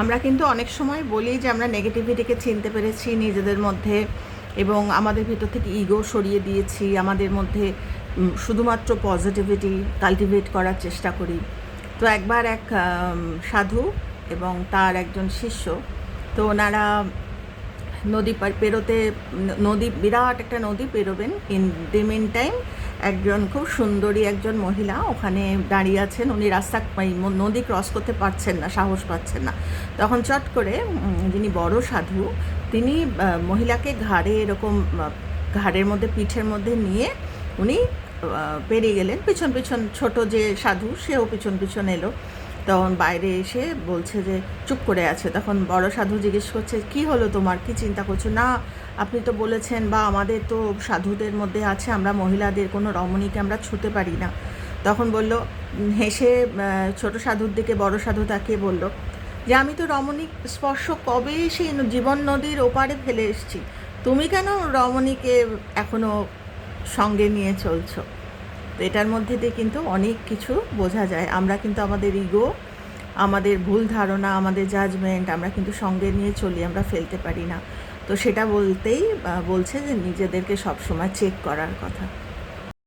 আমরা কিন্তু অনেক সময় বলি যে আমরা নেগেটিভিটিকে চিনতে পেরেছি নিজেদের মধ্যে এবং আমাদের ভিতর থেকে ইগো সরিয়ে দিয়েছি, আমাদের মধ্যে শুধুমাত্র পজিটিভিটি কাল্টিভেট করার চেষ্টা করি। তো একবার এক সাধু এবং তার একজন শিষ্য, তো ওনারা নদী পেরোতে, নদী বিরাট একটা নদী পেরোবেন। ইন দি মিন টাইম একজন খুব সুন্দরী একজন মহিলা ওখানে দাঁড়িয়ে আছেন। উনি রাস্তা নদী ক্রস করতে পারছেন না, সাহস পাচ্ছেন না। তখন চট করে যিনি বড় সাধু, তিনি মহিলাকে ঘাড়ে এরকম ঘাড়ের মধ্যে পিঠের মধ্যে নিয়ে উনি পেরিয়ে গেলেন। পিছন পিছন ছোট যে সাধু সেও পিছন পিছন এলো। তখন বাইরে এসে বলছে যে চুপ করে আছে। তখন বড় সাধু জিজ্ঞেস করছে, কি হলো তোমার, কি চিন্তা করছো? না, আপনি তো বলেছেন, বা আমাদের তো সাধুদের মধ্যে আছে আমরা মহিলাদের কোনো রমণীকে আমরা ছুঁতে পারি না। তখন বলল, হেসে ছোট সাধুর দিকে বড় সাধু তাকিয়ে বলল যে আমি তো রমণী স্পর্শ কবে সেই জীবন নদীর ওপারে ফেলে এসেছি, তুমি কেন রমণীকে এখনও সঙ্গে নিয়ে চলছো? তো এটার মধ্যে দিয়ে কিন্তু অনেক কিছু বোঝা যায়। আমরা কিন্তু আমাদের ইগো, আমাদের ভুল ধারণা, আমাদের জাজমেন্ট আমরা কিন্তু সঙ্গে নিয়ে চলি, আমরা ফেলতে পারি না। তো সেটা বলতেই বলছে যে নিজেদেরকে সবসময় চেক করার কথা।